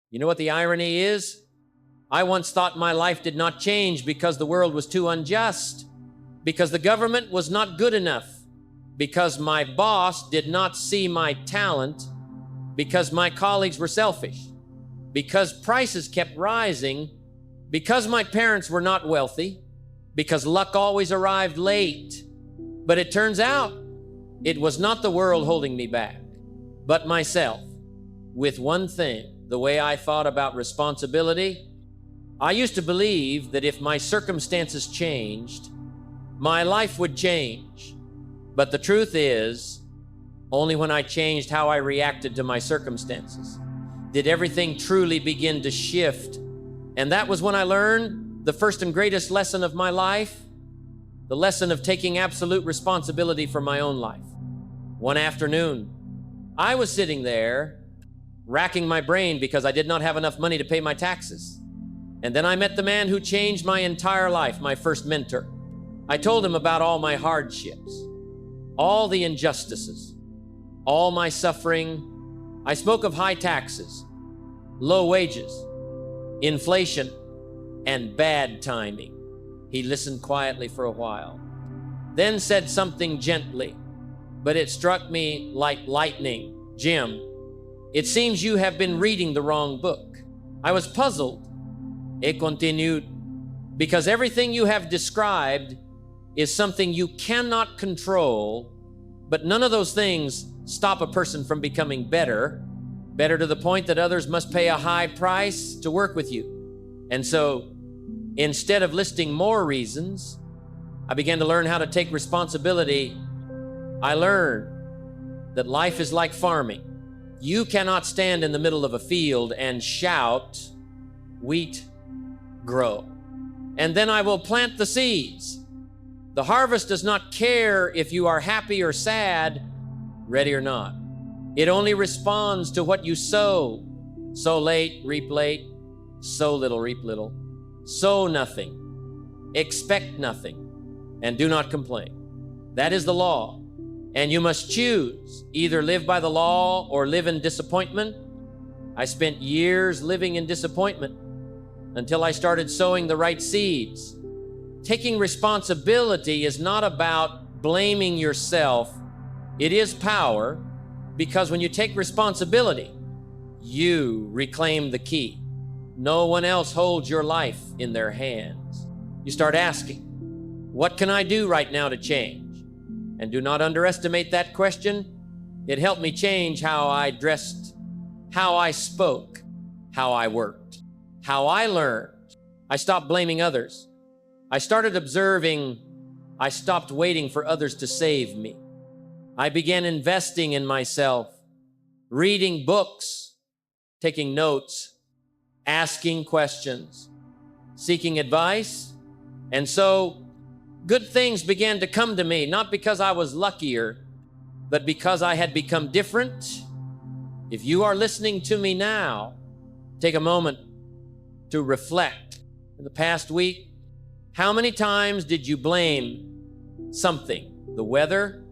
You know what the irony is? I once thought my life did not change because the world was too unjust, because the government was not good enough, because my boss did not see my talent, because my colleagues were selfish, because prices kept rising, because my parents were not wealthy, because luck always arrived late. But it turns out it was not the world holding me back, but myself. With one thing, the way I thought about responsibility, I used to believe that if my circumstances changed, my life would change. But the truth is, only when I changed how I reacted to my circumstances did everything truly begin to shift. And that was when I learned the first and greatest lesson of my life, the lesson of taking absolute responsibility for my own life. One afternoon, I was sitting there racking my brain because I did not have enough money to pay my taxes. And then I met the man who changed my entire life, my first mentor. I told him about all my hardships, all the injustices, all my suffering. I spoke of high taxes, low wages, inflation, and bad timing. He listened quietly for a while, then said something gently, but it struck me like lightning. "Jim, it seems you have been reading the wrong book." I was puzzled. He continued, "Because everything you have described is something you cannot control, but none of those things stop a person from becoming better to the point that others must pay a high price to work with you. And so, instead of listing more reasons, I began to learn how to take responsibility. I learned that life is like farming. You cannot stand in the middle of a field and shout, 'Wheat, grow.' And then I will plant the seeds. The harvest does not care if you are happy or sad, ready or not. It only responds to what you sow. Sow late, reap late. Sow little, reap little. Sow nothing, expect nothing, and do not complain. That is the law. And you must choose, either live by the law or live in disappointment. I spent years living in disappointment until I started sowing the right seeds. Taking responsibility is not about blaming yourself. It is power, because when you take responsibility, you reclaim the key. No one else holds your life in their hands. You start asking, what can I do right now to change? And do not underestimate that question. It helped me change how I dressed, how I spoke, how I worked, how I learned. I stopped blaming others. I started observing. I stopped waiting for others to save me. I began investing in myself, reading books, taking notes, asking questions, seeking advice. And so good things began to come to me, not because I was luckier, but because I had become different. If you are listening to me now, take a moment to reflect. In the past week, how many times did you blame something? The weather,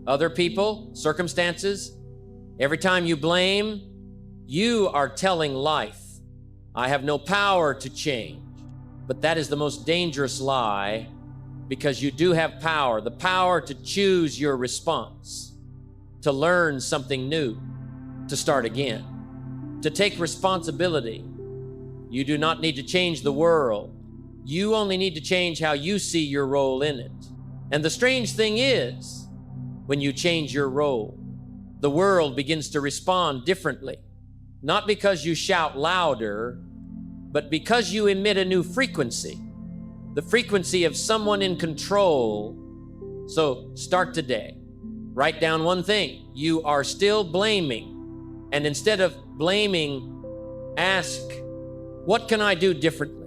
other people, circumstances? Every time you blame, you are telling life, I have no power to change. But that is the most dangerous lie, because you do have power, the power to choose your response, to learn something new, to start again, to take responsibility. You do not need to change the world. You only need to change how you see your role in it. And the strange thing is, when you change your role, the world begins to respond differently. Not because you shout louder, but because you emit a new frequency, the frequency of someone in control. So start today. Write down one thing. You are still blaming. And instead of blaming, ask, what can I do differently?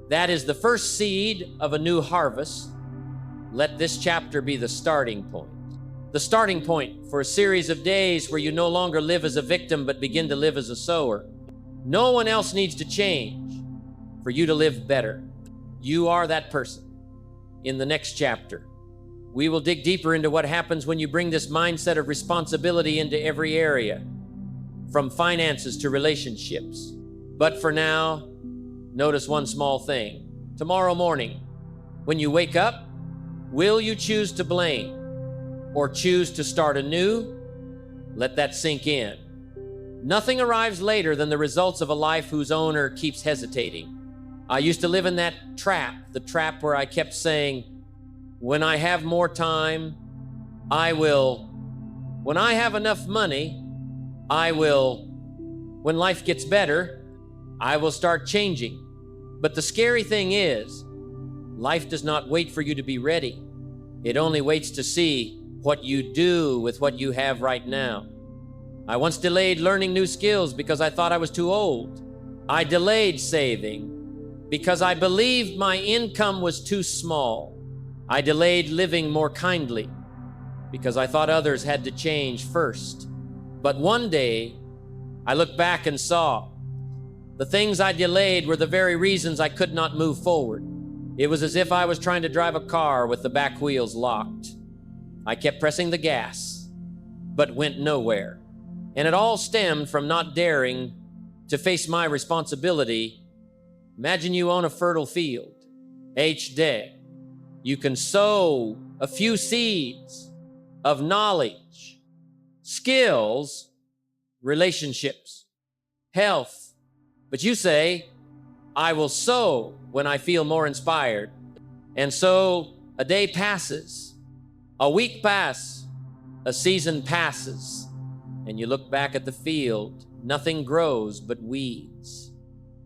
That is the first seed of a new harvest. Let this chapter be the starting point. The starting point for a series of days where you no longer live as a victim, but begin to live as a sower. No one else needs to change for you to live better. You are that person. In the next chapter, we will dig deeper into what happens when you bring this mindset of responsibility into every area, from finances to relationships, But for now, notice one small thing. Tomorrow morning, when you wake up, will you choose to blame or choose to start anew? Let that sink in. Nothing arrives later than the results of a life whose owner keeps hesitating. I used to live in that trap, the trap where I kept saying, when I have more time, I will. When I have enough money, I will. When life gets better, I will start changing. But the scary thing is, life does not wait for you to be ready. It only waits to see what you do with what you have right now. I once delayed learning new skills because I thought I was too old. I delayed saving because I believed my income was too small. I delayed living more kindly because I thought others had to change first. But one day, I looked back and saw the things I delayed were the very reasons I could not move forward. It was as if I was trying to drive a car with the back wheels locked. I kept pressing the gas, but went nowhere. And it all stemmed from not daring to face my responsibility. Imagine you own a fertile field. Each day, you can sow a few seeds of knowledge, skills, relationships, health. But you say, I will sow when I feel more inspired. And so a day passes, a week passes, a season passes, and you look back at the field, nothing grows but weeds.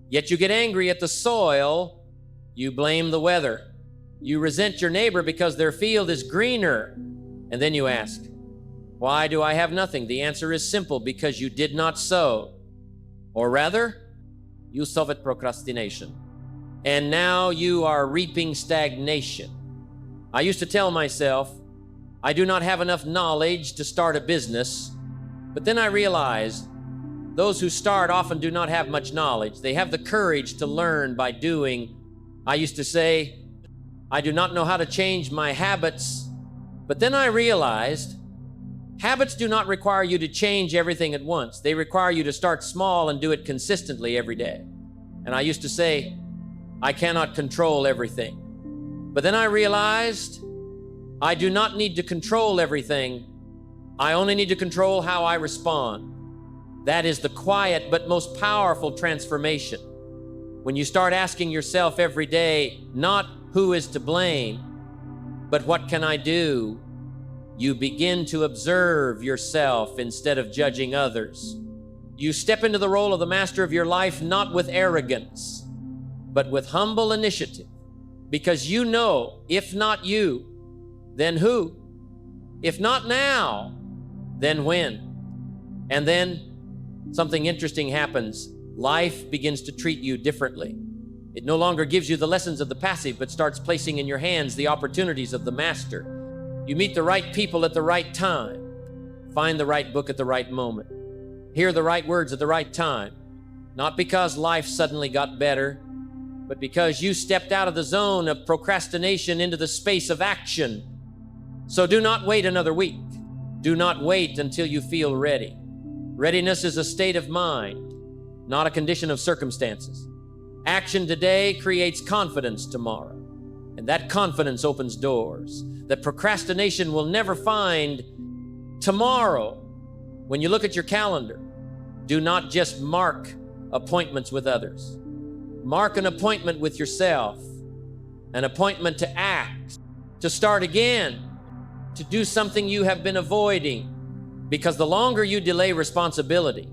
Yet you get angry at the soil, you blame the weather. You resent your neighbor because their field is greener. And then you ask, why do I have nothing? The answer is simple, because you did not sow. Or rather, you sowed procrastination. And now you are reaping stagnation. I used to tell myself, I do not have enough knowledge to start a business. But then I realized those who start often do not have much knowledge. They have the courage to learn by doing. I used to say, I do not know how to change my habits. But then I realized habits do not require you to change everything at once. They require you to start small and do it consistently every day. And I used to say, I cannot control everything. But then I realized I do not need to control everything. I only need to control how I respond. That is the quiet but most powerful transformation. When you start asking yourself every day, not who is to blame, but what can I do? You begin to observe yourself instead of judging others. You step into the role of the master of your life, not with arrogance, but with humble initiative, because you know, if not you, then who? If not now, then when? And then something interesting happens. Life begins to treat you differently. It no longer gives you the lessons of the passive, but starts placing in your hands the opportunities of the master. You meet the right people at the right time, find the right book at the right moment, hear the right words at the right time, not because life suddenly got better, but because you stepped out of the zone of procrastination into the space of action. So do not wait another week. Do not wait until you feel ready. Readiness is a state of mind, not a condition of circumstances. Action today creates confidence tomorrow, and that confidence opens doors that procrastination will never find tomorrow. When you look at your calendar, do not just mark appointments with others. Mark an appointment with yourself, an appointment to act, to start again, to do something you have been avoiding. Because the longer you delay responsibility,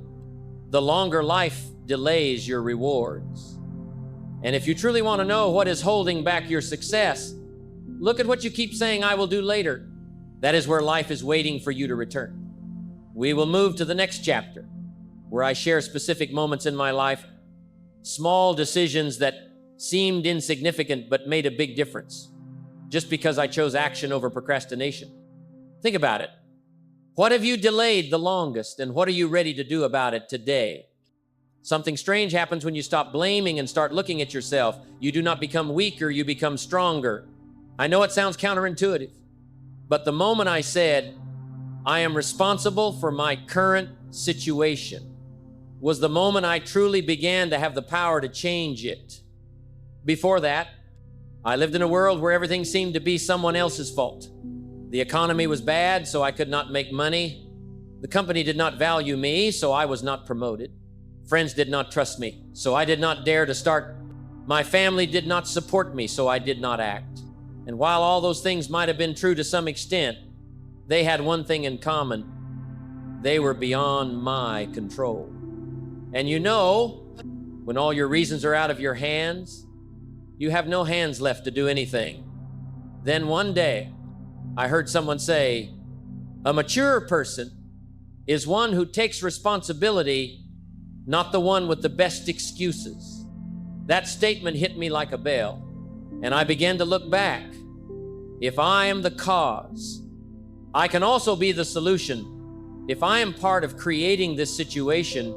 the longer life delays your rewards. And if you truly want to know what is holding back your success, look at what you keep saying, I will do later. That is where life is waiting for you to return. We will move to the next chapter, where I share specific moments in my life, small decisions that seemed insignificant but made a big difference, just because I chose action over procrastination. Think about it. What have you delayed the longest, and what are you ready to do about it today? Something strange happens when you stop blaming and start looking at yourself. You do not become weaker, you become stronger. I know it sounds counterintuitive, but the moment I said, I am responsible for my current situation, was the moment I truly began to have the power to change it. Before that, I lived in a world where everything seemed to be someone else's fault. The economy was bad, so I could not make money. The company did not value me, so I was not promoted. Friends did not trust me, so I did not dare to start. My family did not support me, so I did not act. And while all those things might have been true to some extent, they had one thing in common. They were beyond my control. And you know, when all your reasons are out of your hands, you have no hands left to do anything. Then one day, I heard someone say, a mature person is one who takes responsibility, not the one with the best excuses. That statement hit me like a bell, and I began to look back. If I am the cause, I can also be the solution. If I am part of creating this situation,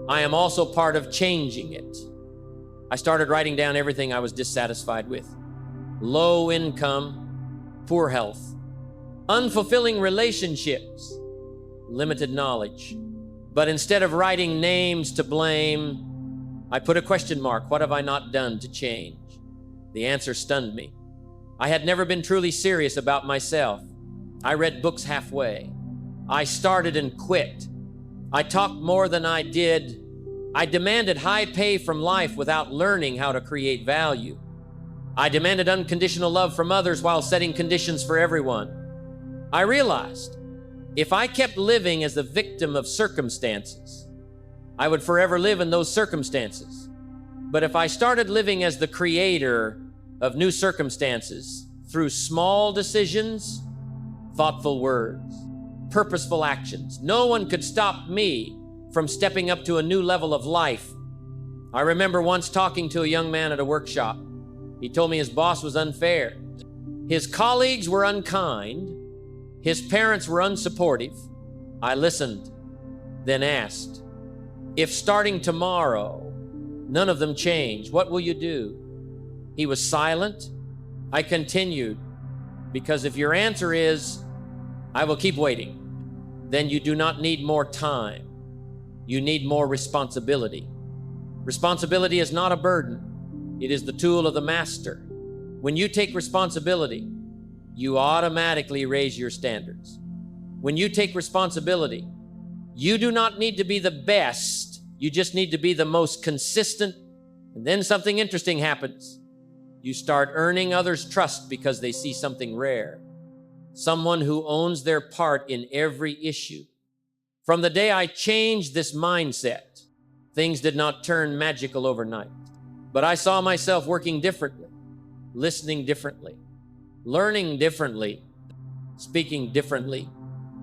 I am also part of changing it. I started writing down everything I was dissatisfied with. Low income, poor health, unfulfilling relationships, limited knowledge. But instead of writing names to blame, I put a question mark. What have I not done to change? The answer stunned me. I had never been truly serious about myself. I read books halfway. I started and quit. I talked more than I did. I demanded high pay from life without learning how to create value. I demanded unconditional love from others while setting conditions for everyone. I realized if I kept living as the victim of circumstances, I would forever live in those circumstances. But if I started living as the creator of new circumstances through small decisions, thoughtful words, purposeful actions, no one could stop me from stepping up to a new level of life. I remember once talking to a young man at a workshop. He told me his boss was unfair. His colleagues were unkind. His parents were unsupportive. I listened, then asked, if starting tomorrow, none of them change, what will you do? He was silent. I continued, because if your answer is, I will keep waiting, then you do not need more time. You need more responsibility. Responsibility is not a burden. It is the tool of the master. When you take responsibility, you automatically raise your standards. When you take responsibility, you do not need to be the best. You just need to be the most consistent. And then something interesting happens. You start earning others' trust because they see something rare. Someone who owns their part in every issue. From the day I changed this mindset, things did not turn magical overnight. But I saw myself working differently, listening differently, learning differently, speaking differently.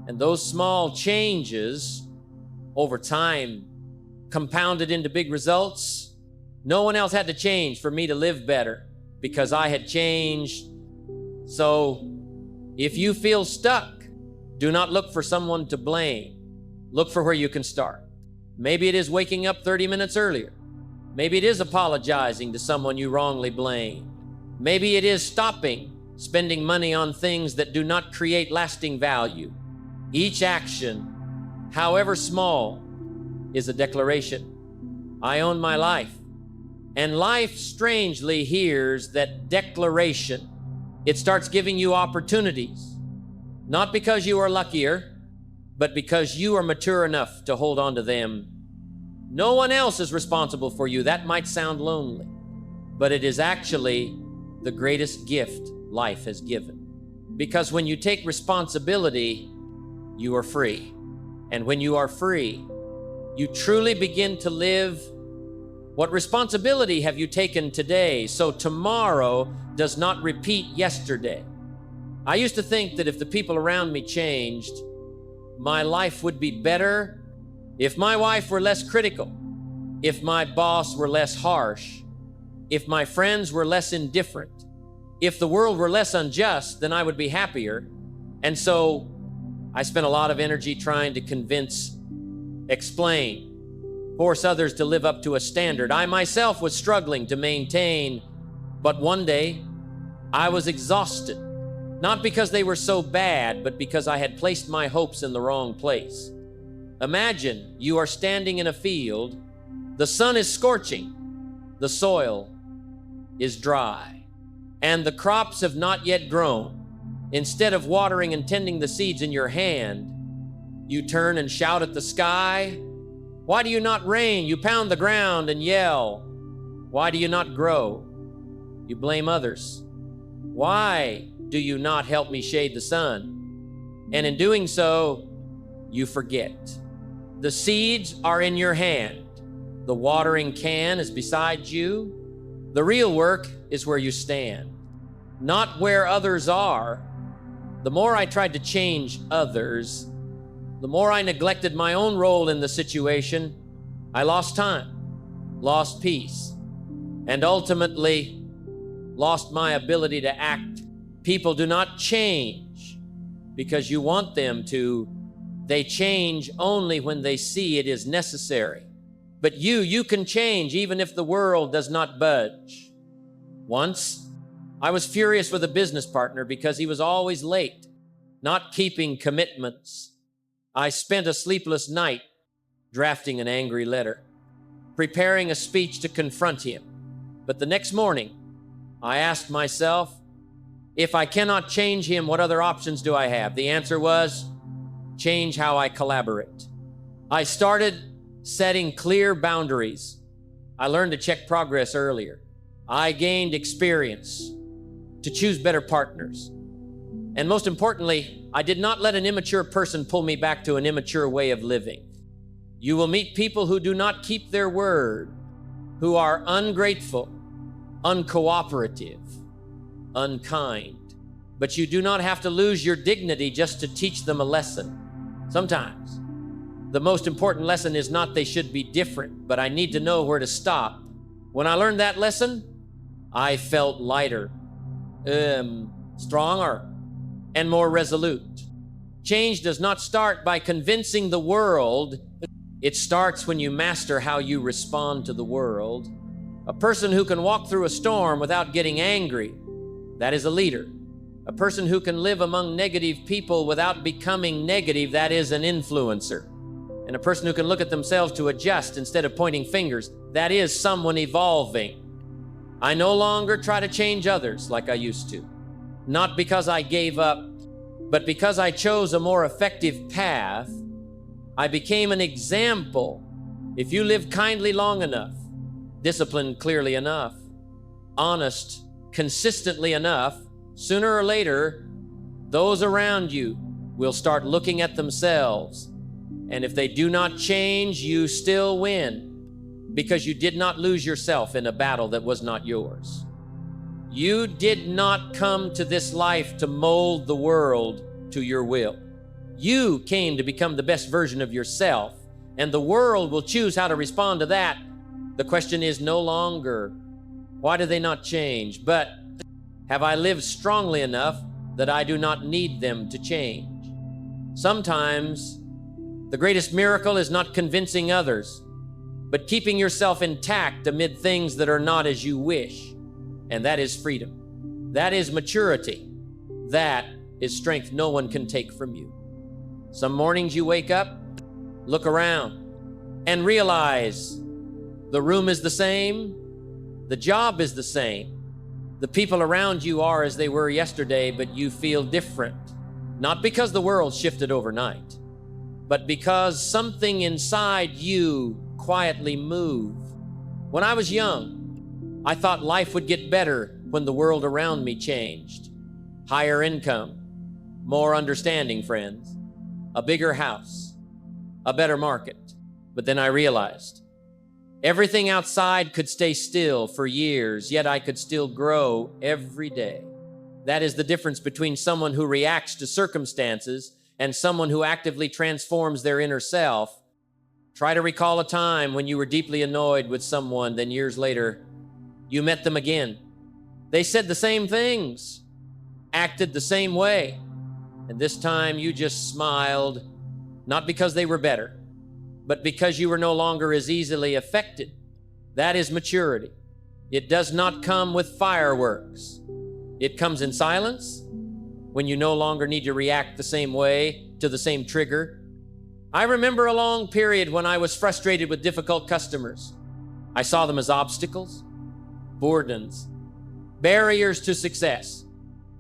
And those small changes over time compounded into big results. No one else had to change for me to live better because I had changed. So if you feel stuck, do not look for someone to blame. Look for where you can start. Maybe it is waking up 30 minutes earlier. Maybe it is apologizing to someone you wrongly blamed. Maybe it is stopping spending money on things that do not create lasting value. Each action, however small, is a declaration. I own my life. And life strangely hears that declaration. It starts giving you opportunities, not because you are luckier, but because you are mature enough to hold on to them. No one else is responsible for you. That might sound lonely, but it is actually the greatest gift life has given. Because when you take responsibility, you are free. And when you are free, you truly begin to live. What responsibility have you taken today so tomorrow does not repeat yesterday? I used to think that if the people around me changed, my life would be better. If my wife were less critical, if my boss were less harsh, if my friends were less indifferent, if the world were less unjust, then I would be happier. And so I spent a lot of energy trying to convince, explain, force others to live up to a standard I myself was struggling to maintain. But one day, I was exhausted, not because they were so bad, but because I had placed my hopes in the wrong place. Imagine you are standing in a field. The sun is scorching. The soil is dry, and the crops have not yet grown. Instead of watering and tending the seeds in your hand, you turn and shout at the sky, "Why do you not rain?" You pound the ground and yell, "Why do you not grow?" You blame others. "Why do you not help me shade the sun?" And in doing so, you forget. The seeds are in your hand. The watering can is beside you. The real work is where you stand, not where others are. The more I tried to change others, the more I neglected my own role in the situation. I lost time, lost peace, and ultimately lost my ability to act. People do not change because you want them to. They change only when they see it is necessary. But you can change even if the world does not budge. Once, I was furious with a business partner because he was always late, not keeping commitments. I spent a sleepless night drafting an angry letter, preparing a speech to confront him. But the next morning, I asked myself, if I cannot change him, what other options do I have? The answer was, change how I collaborate. I started setting clear boundaries. I learned to check progress earlier. I gained experience to choose better partners. And most importantly, I did not let an immature person pull me back to an immature way of living. You will meet people who do not keep their word, who are ungrateful, uncooperative, unkind. But you do not have to lose your dignity just to teach them a lesson. Sometimes the most important lesson is not they should be different, but I need to know where to stop. When I learned that lesson, I felt lighter, stronger, and more resolute. Change does not start by convincing the world. It starts when you master how you respond to the world. A person who can walk through a storm without getting angry, that is a leader. A person who can live among negative people without becoming negative, that is an influencer. And a person who can look at themselves to adjust instead of pointing fingers, that is someone evolving. I no longer try to change others like I used to. Not because I gave up, but because I chose a more effective path. I became an example. If you live kindly long enough, disciplined clearly enough, honest consistently enough, sooner or later, those around you will start looking at themselves. And if they do not change, you still win because you did not lose yourself in a battle that was not yours. You did not come to this life to mold the world to your will. You came to become the best version of yourself, and the world will choose how to respond to that. The question is no longer, why do they not change? But have I lived strongly enough that I do not need them to change? Sometimes the greatest miracle is not convincing others, but keeping yourself intact amid things that are not as you wish. And that is freedom. That is maturity. That is strength no one can take from you. Some mornings you wake up, look around, and realize the room is the same, the job is the same, the people around you are as they were yesterday, but you feel different. Not because the world shifted overnight, but because something inside you quietly moved. When I was young, I thought life would get better when the world around me changed. Higher income, more understanding friends, a bigger house, a better market. But then I realized everything outside could stay still for years, yet I could still grow every day. That is the difference between someone who reacts to circumstances and someone who actively transforms their inner self. Try to recall a time when you were deeply annoyed with someone, then years later, you met them again. They said the same things, acted the same way, and this time you just smiled, not because they were better, but because you were no longer as easily affected. That is maturity. It does not come with fireworks. It comes in silence, when you no longer need to react the same way to the same trigger. I remember a long period when I was frustrated with difficult customers. I saw them as obstacles, burdens, barriers to success.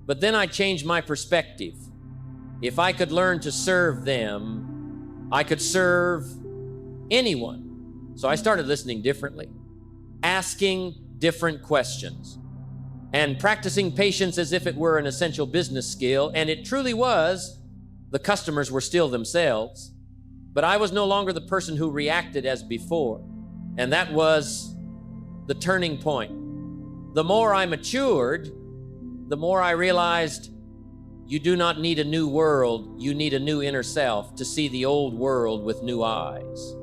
But then I changed my perspective. If I could learn to serve them, I could serve anyone. So I started listening differently, asking different questions, and practicing patience as if it were an essential business skill. And it truly was. The customers were still themselves, but I was no longer the person who reacted as before. And that was the turning point. The more I matured, the more I realized you do not need a new world, you need a new inner self to see the old world with new eyes.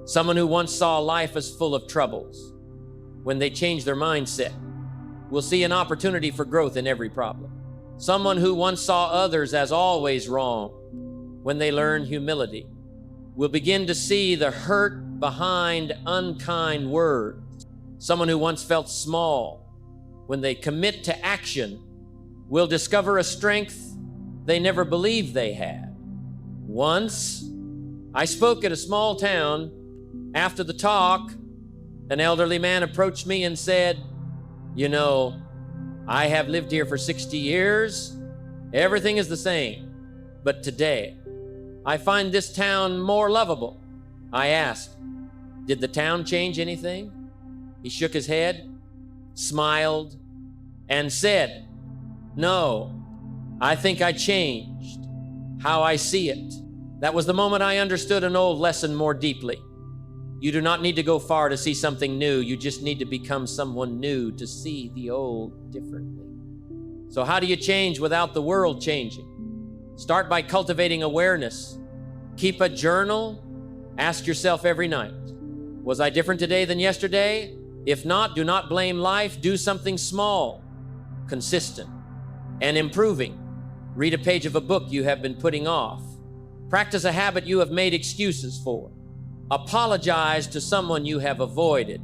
Someone who once saw life as full of troubles, when they change their mindset, will see an opportunity for growth in every problem. Someone who once saw others as always wrong, when they learn humility, will begin to see the hurt behind unkind words. Someone who once felt small, when they commit to action, will discover a strength they never believed they had. Once, I spoke at a small town. After the talk, an elderly man approached me and said, "You know, I have lived here for 60 years. Everything is the same. But today, I find this town more lovable." I asked, "Did the town change anything?" He shook his head, smiled, and said, "No, I think I changed how I see it." That was the moment I understood an old lesson more deeply. You do not need to go far to see something new. You just need to become someone new to see the old differently. So how do you change without the world changing? Start by cultivating awareness. Keep a journal. Ask yourself every night, was I different today than yesterday? If not, do not blame life. Do something small, consistent, and improving. Read a page of a book you have been putting off. Practice a habit you have made excuses for. Apologize to someone you have avoided.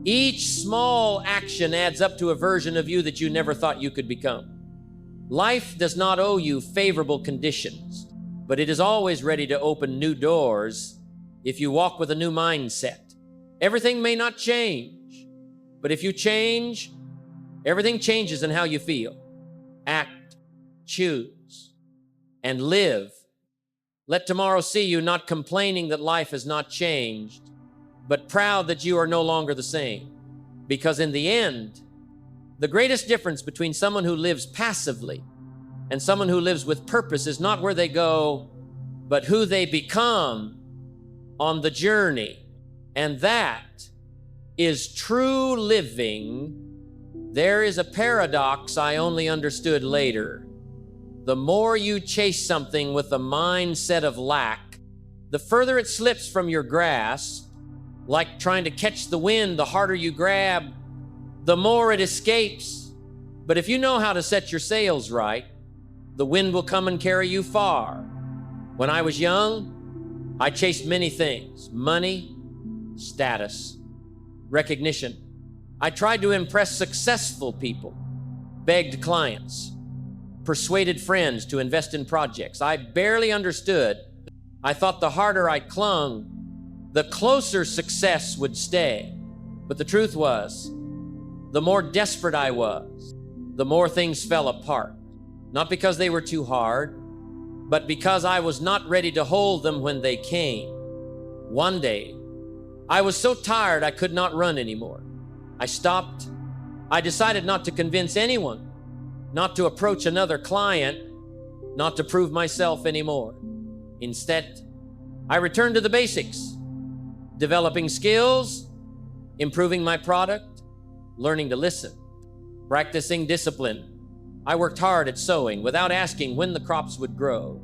Each small action adds up to a version of you that you never thought you could become. Life does not owe you favorable conditions, but it is always ready to open new doors if you walk with a new mindset. Everything may not change, but if you change, everything changes in how you feel. Act, choose, and live. Let tomorrow see you not complaining that life has not changed, but proud that you are no longer the same. Because in the end, the greatest difference between someone who lives passively and someone who lives with purpose is not where they go, but who they become on the journey. And that is true living. There is a paradox I only understood later. The more you chase something with a mindset of lack, the further it slips from your grasp. Like trying to catch the wind, the harder you grab, the more it escapes. But if you know how to set your sails right, the wind will come and carry you far. When I was young, I chased many things: money, status, recognition. I tried to impress successful people, begged clients, persuaded friends to invest in projects. I barely understood. I thought the harder I clung, the closer success would stay. But the truth was, the more desperate I was, the more things fell apart. Not because they were too hard, but because I was not ready to hold them when they came. One day, I was so tired I could not run anymore. I stopped. I decided not to convince anyone, not to approach another client, not to prove myself anymore. Instead, I returned to the basics, developing skills, improving my product, learning to listen, practicing discipline. I worked hard at sowing without asking when the crops would grow.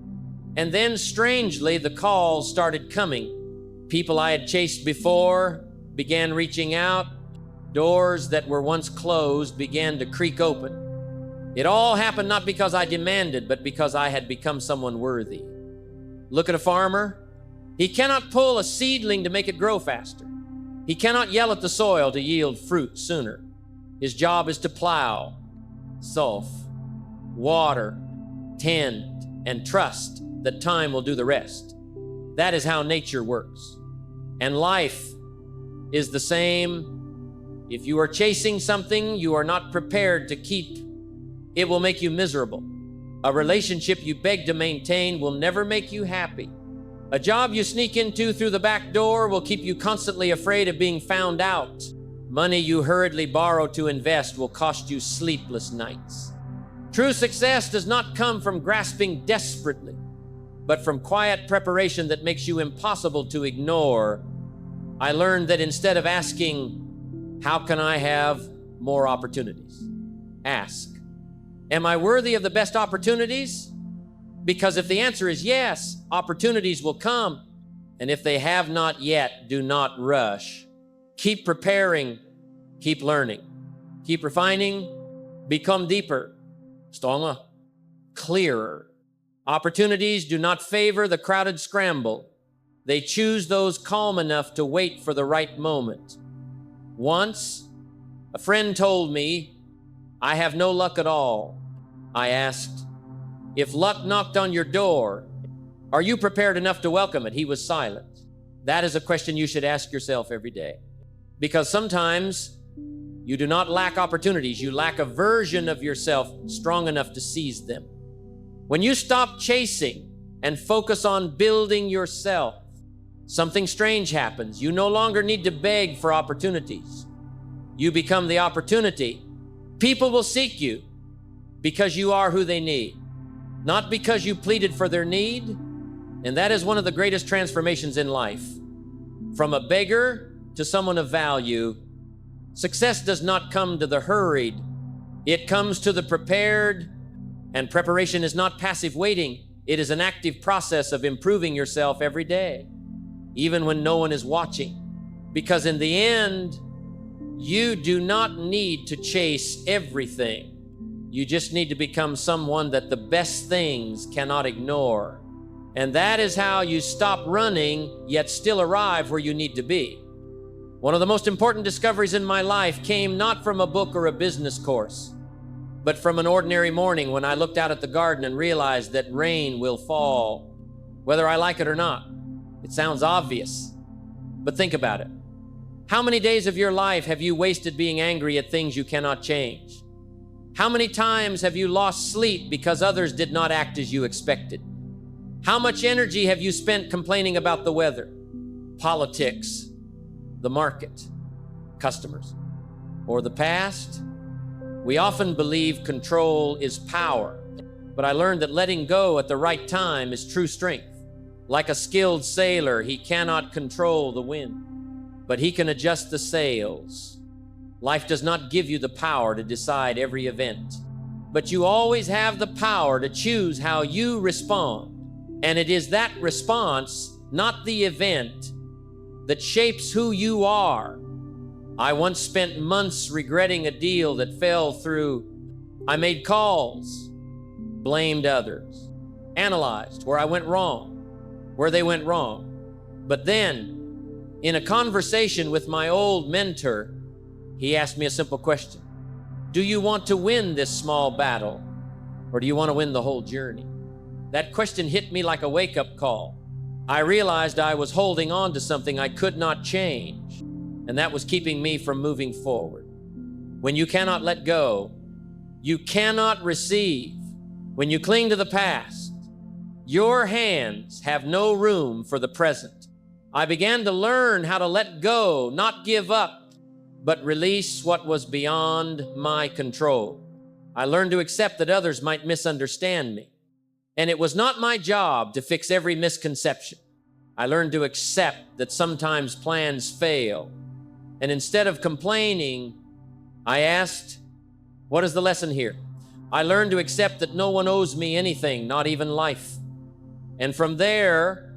And then, strangely, the calls started coming. People I had chased before began reaching out. Doors that were once closed began to creak open. It all happened not because I demanded, but because I had become someone worthy. Look at a farmer. He cannot pull a seedling to make it grow faster. He cannot yell at the soil to yield fruit sooner. His job is to plow, sulf, water, tend, and trust that time will do the rest. That is how nature works. And life is the same. If you are chasing something you are not prepared to keep, it will make you miserable. A relationship you beg to maintain will never make you happy. A job you sneak into through the back door will keep you constantly afraid of being found out. Money you hurriedly borrow to invest will cost you sleepless nights. True success does not come from grasping desperately, but from quiet preparation that makes you impossible to ignore. I learned that instead of asking, how can I have more opportunities? Ask, am I worthy of the best opportunities? Because if the answer is yes, opportunities will come. And if they have not yet, do not rush. Keep preparing, keep learning, keep refining, become deeper, stronger, clearer. Opportunities do not favor the crowded scramble. They choose those calm enough to wait for the right moment. Once, a friend told me, I have no luck at all. I asked, if luck knocked on your door, are you prepared enough to welcome it? He was silent. That is a question you should ask yourself every day. Because sometimes you do not lack opportunities, you lack a version of yourself strong enough to seize them. When you stop chasing and focus on building yourself, something strange happens. You no longer need to beg for opportunities. You become the opportunity. People will seek you because you are who they need, not because you pleaded for their need. And that is one of the greatest transformations in life. From a beggar to someone of value, success does not come to the hurried. It comes to the prepared, and preparation is not passive waiting. It is an active process of improving yourself every day, even when no one is watching. Because in the end, you do not need to chase everything. You just need to become someone that the best things cannot ignore. And that is how you stop running, yet still arrive where you need to be. One of the most important discoveries in my life came not from a book or a business course, but from an ordinary morning when I looked out at the garden and realized that rain will fall, whether I like it or not. It sounds obvious, but think about it. How many days of your life have you wasted being angry at things you cannot change? How many times have you lost sleep because others did not act as you expected? How much energy have you spent complaining about the weather, politics, the market, customers, or the past? We often believe control is power, but I learned that letting go at the right time is true strength. Like a skilled sailor, he cannot control the wind, but he can adjust the sails. Life does not give you the power to decide every event, but you always have the power to choose how you respond. And it is that response, not the event, that shapes who you are. I once spent months regretting a deal that fell through. I made calls, blamed others, analyzed where I went wrong, where they went wrong. But then, in a conversation with my old mentor, he asked me a simple question. Do you want to win this small battle, or do you want to win the whole journey? That question hit me like a wake-up call. I realized I was holding on to something I could not change, and that was keeping me from moving forward. When you cannot let go, you cannot receive. When you cling to the past, your hands have no room for the present. I began to learn how to let go, not give up, but release what was beyond my control. I learned to accept that others might misunderstand me, and it was not my job to fix every misconception. I learned to accept that sometimes plans fail, and instead of complaining, I asked, what is the lesson here? I learned to accept that no one owes me anything, not even life. And from there,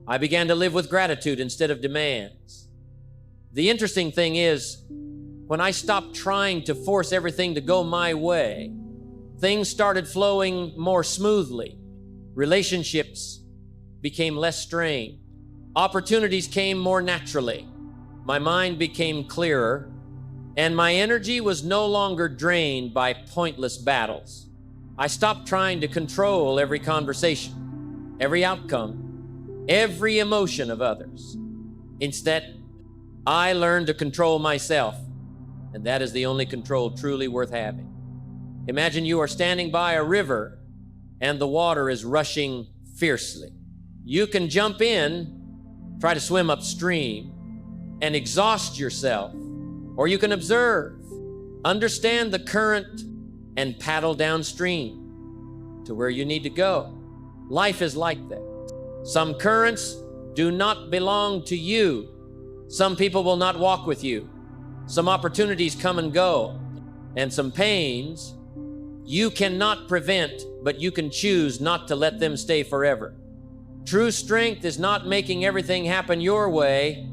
I began to live with gratitude instead of demands. The interesting thing is, when I stopped trying to force everything to go my way, things started flowing more smoothly. Relationships became less strained. Opportunities came more naturally. My mind became clearer, and my energy was no longer drained by pointless battles. I stopped trying to control every conversation, every outcome, every emotion of others. Instead, I learned to control myself, and that is the only control truly worth having. Imagine you are standing by a river and the water is rushing fiercely. You can jump in, try to swim upstream, and exhaust yourself, or you can observe, understand the current, and paddle downstream to where you need to go. Life is like that. Some currents do not belong to you. Some people will not walk with you. Some opportunities come and go, and some pains you cannot prevent, but you can choose not to let them stay forever. True strength is not making everything happen your way,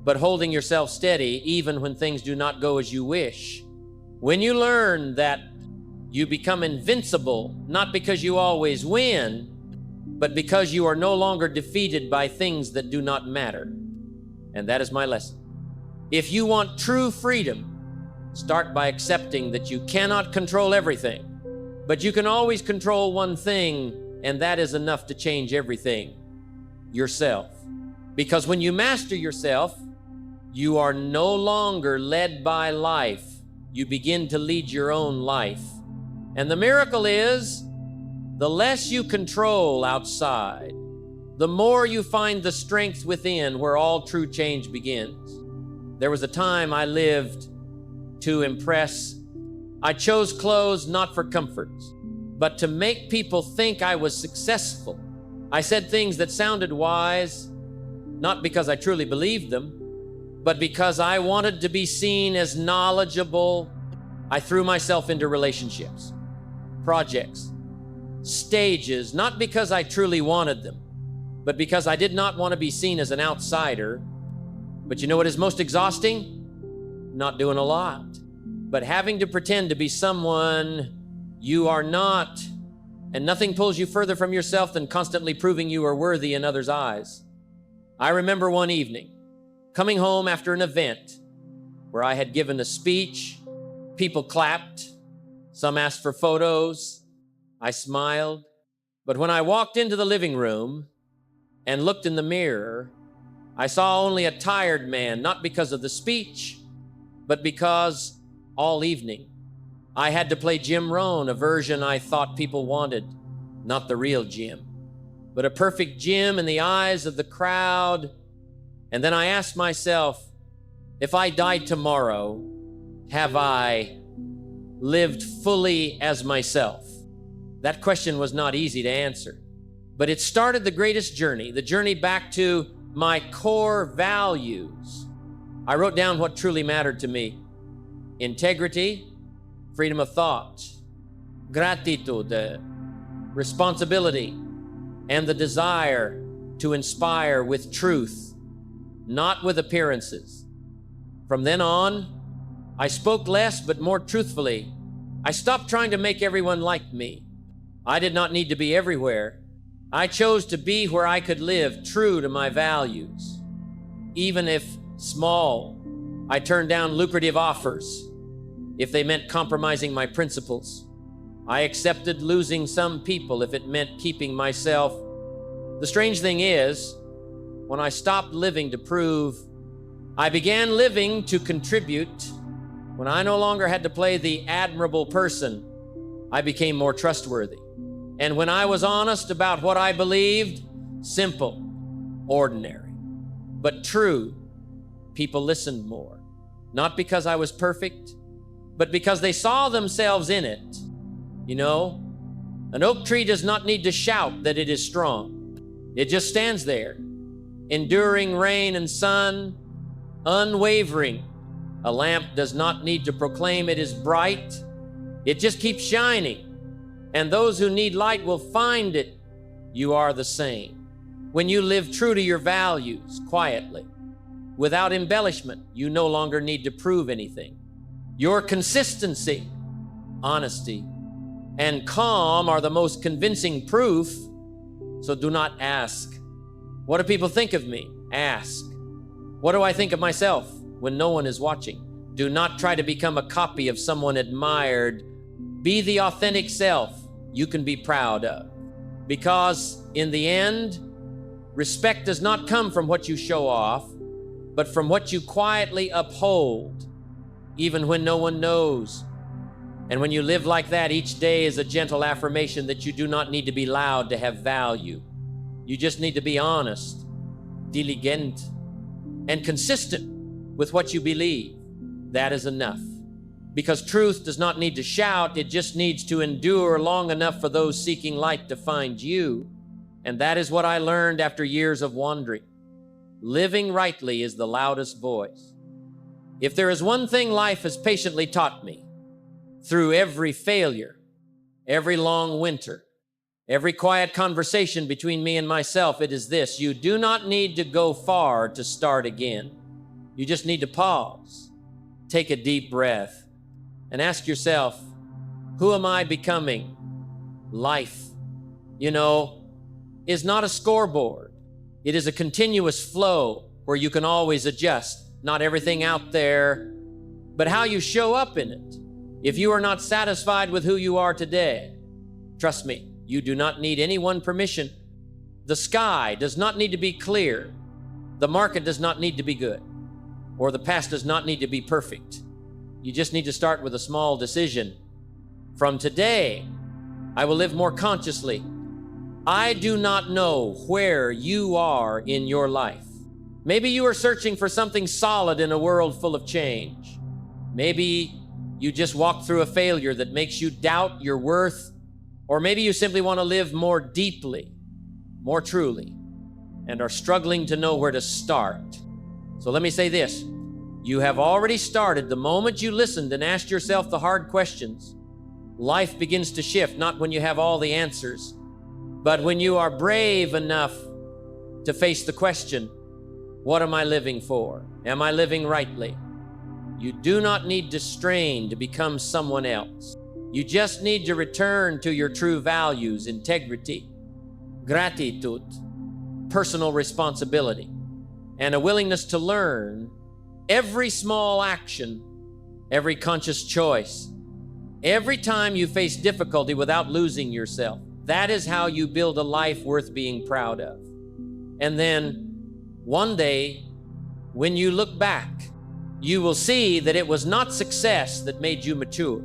but holding yourself steady even when things do not go as you wish. When you learn that, you become invincible, not because you always win, but because you are no longer defeated by things that do not matter. And that is my lesson. If you want true freedom, start by accepting that you cannot control everything, but you can always control one thing, and that is enough to change everything: yourself. Because when you master yourself, you are no longer led by life. You begin to lead your own life. And the miracle is, the less you control outside, the more you find the strength within where all true change begins. There was a time I lived to impress. I chose clothes not for comforts, but to make people think I was successful. I said things that sounded wise, not because I truly believed them, but because I wanted to be seen as knowledgeable. I threw myself into relationships, projects, stages, not because I truly wanted them, but because I did not want to be seen as an outsider. But you know what is most exhausting? Not doing a lot, but having to pretend to be someone you are not. And nothing pulls you further from yourself than constantly proving you are worthy in others' eyes. I remember one evening, coming home after an event where I had given a speech. People clapped. Some asked for photos. I smiled. But when I walked into the living room and looked in the mirror, I saw only a tired man, not because of the speech, but because all evening I had to play Jim Rohn, a version I thought people wanted, not the real Jim, but a perfect Jim in the eyes of the crowd. And then I asked myself, if I died tomorrow, have I lived fully as myself? That question was not easy to answer, but it started the greatest journey, the journey back to my core values. I wrote down what truly mattered to me: integrity, freedom of thought, gratitude, responsibility, and the desire to inspire with truth, not with appearances. From then on, I spoke less but more truthfully. I stopped trying to make everyone like me. I did not need to be everywhere. I chose to be where I could live true to my values. Even if small, I turned down lucrative offers if they meant compromising my principles. I accepted losing some people if it meant keeping myself. The strange thing is, when I stopped living to prove, I began living to contribute. When I no longer had to play the admirable person, I became more trustworthy. And when I was honest about what I believed, simple, ordinary, but true, people listened more. Not because I was perfect, but because they saw themselves in it. You know, an oak tree does not need to shout that it is strong. It just stands there, enduring rain and sun, unwavering. A lamp does not need to proclaim it is bright. It just keeps shining. And those who need light will find it. You are the same. When you live true to your values, quietly, without embellishment, you no longer need to prove anything. Your consistency, honesty, and calm are the most convincing proof. So do not ask, what do people think of me? Ask, what do I think of myself when no one is watching? Do not try to become a copy of someone admired. Be the authentic self you can be proud of. Because in the end, Respect does not come from what you show off, but from what you quietly uphold, even when no one knows. And when you live like that, each day is a gentle affirmation that you do not need to be loud to have value. You just need to be honest, diligent, and consistent with what you believe. That is enough. Because truth does not need to shout, it just needs to endure long enough for those seeking light to find you. And that is what I learned after years of wandering. Living rightly is the loudest voice. If there is one thing life has patiently taught me, through every failure, every long winter, every quiet conversation between me and myself, it is this: you do not need to go far to start again. You just need to pause, take a deep breath, and ask yourself, who am I becoming? Life, is not a scoreboard. It is a continuous flow where you can always adjust, not everything out there, but how you show up in it. If you are not satisfied with who you are today, trust me, you do not need anyone's permission. The sky does not need to be clear. The market does not need to be good, or the past does not need to be perfect. You just need to start with a small decision. From today, I will live more consciously. I do not know where you are in your life. Maybe you are searching for something solid in a world full of change. Maybe you just walked through a failure that makes you doubt your worth, or maybe you simply want to live more deeply, more truly, and are struggling to know where to start. So let me say this: you have already started the moment you listened and asked yourself the hard questions. Life begins to shift, not when you have all the answers, but when you are brave enough to face the question, what am I living for? Am I living rightly? You do not need to strain to become someone else. You just need to return to your true values: integrity, gratitude, personal responsibility, and a willingness to learn. Every small action, every conscious choice, every time you face difficulty without losing yourself, that is how you build a life worth being proud of. And then one day, when you look back, you will see that it was not success that made you mature,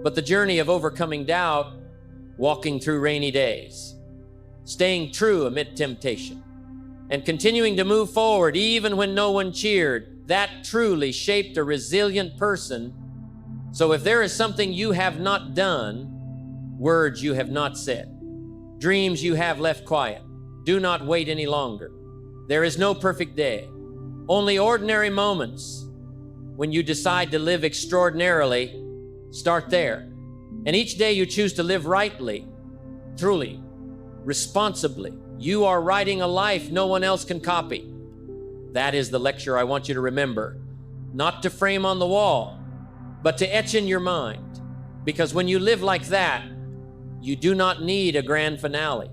but the journey of overcoming doubt, walking through rainy days, staying true amid temptation, and continuing to move forward even when no one cheered. That truly shaped a resilient person. So if there is something you have not done, words you have not said, dreams you have left quiet, do not wait any longer. There is no perfect day, only ordinary moments. When you decide to live extraordinarily, start there. And each day you choose to live rightly, truly, responsibly, you are writing a life no one else can copy. That is the lecture I want you to remember, not to frame on the wall, but to etch in your mind. Because when you live like that, you do not need a grand finale,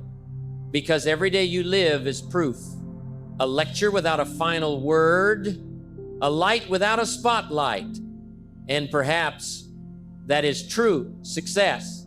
because every day you live is proof. A lecture without a final word, a light without a spotlight, and perhaps that is true success.